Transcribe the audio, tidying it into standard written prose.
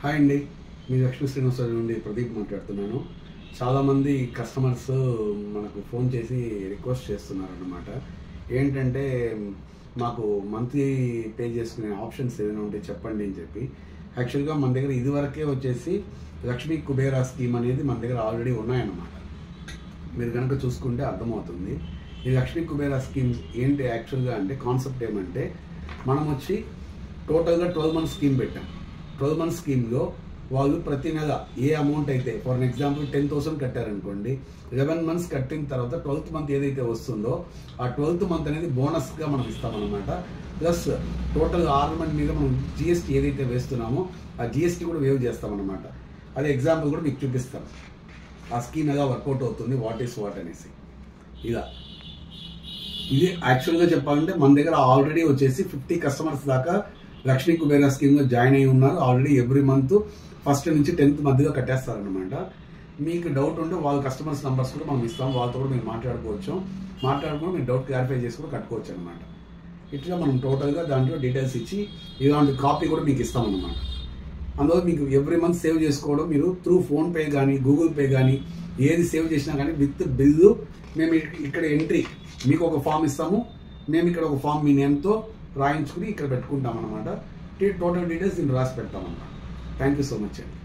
Hi అండి, మీ లక్ష్మీ శ్రీనివాస నుండి ప్రదీప్ మాట్లాడుతున్నాను. చాలామంది కస్టమర్స్ మనకు ఫోన్ చేసి రిక్వెస్ట్ చేస్తున్నారు అన్నమాట. ఏంటంటే మాకు మంత్లీ పే చేసుకునే ఆప్షన్స్ ఏదైనా ఉంటే చెప్పండి అని చెప్పి. యాక్చువల్గా మన దగ్గర ఇదివరకే వచ్చేసి లక్ష్మీ కుబేరా స్కీమ్ అనేది మన దగ్గర ఆల్రెడీ ఉన్నాయన్నమాట. మీరు కనుక చూసుకుంటే అర్థమవుతుంది. ఈ లక్ష్మీ కుబేరా స్కీమ్ ఏంటి యాక్చువల్గా అంటే కాన్సెప్ట్ ఏమంటే, మనం వచ్చి టోటల్గా 12 మంత్స్ స్కీమ్ పెట్టాం. 12 మంత్స్ స్కీమ్లో వాళ్ళు ప్రతి నెల ఏ అమౌంట్ అయితే, ఫర్ ఎగ్జాంపుల్ 10,000 కట్టారనుకోండి, 11 మంత్స్ కట్టిన తర్వాత 12th మంత్ ఏదైతే వస్తుందో ఆ 12th మంత్ అనేది బోనస్గా మనం ఇస్తామన్నమాట. ప్లస్ టోటల్ ఆర్నమెంట్ మీద మనం జిఎస్టీ ఏదైతే వేస్తున్నామో ఆ జిఎస్టీ కూడా వేవ్ చేస్తామన్నమాట. అదే ఎగ్జాంపుల్ కూడా మీకు చూపిస్తాం. ఆ స్కీమ్ ఎలా వర్కౌట్ అవుతుంది, వాట్ ఈస్ వాట్ అనేసి. ఇలా ఇది యాక్చువల్గా చెప్పాలంటే మన దగ్గర ఆల్రెడీ వచ్చేసి 50 కస్టమర్స్ దాకా లక్ష్మీ కుబేరా స్కీమ్లో జాయిన్ అయ్యి ఉన్నారు. ఆల్రెడీ ఎవ్రీ మంత్ 1st నుంచి 10th మధ్యలో కట్టేస్తారనమాట. మీకు డౌట్ ఉంటే వాళ్ళ కస్టమర్స్ నెంబర్స్ కూడా మనం ఇస్తాం, వాళ్ళతో కూడా మీరు మాట్లాడుకుని మీరు డౌట్ క్లారిఫై చేసి కూడా కట్టుకోవచ్చు అనమాట. ఇట్లా మనం టోటల్గా దాంట్లో డీటెయిల్స్ ఇచ్చి ఇలాంటి కాపీ కూడా మీకు ఇస్తామన్నమాట. అందులో మీకు ఎవ్రీ మంత్ సేవ్ చేసుకోవడం, మీరు త్రూ ఫోన్పే కానీ గూగుల్ పే కానీ ఏది సేవ్ చేసినా కానీ విత్ బిల్లు మేము ఇక్కడ ఎంట్రీ మీకు ఒక ఫామ్ ఇస్తాము, మేము ఇక్కడ ఒక ఫామ్ మీ నేమ్తో రాయించుకుని ఇక్కడ పెట్టుకుంటాం అనమాట. టోటల్ డీటెయిల్స్ నేను రాసి పెడతామన్నమాట. థ్యాంక్ యూ సో మచ్ అండి.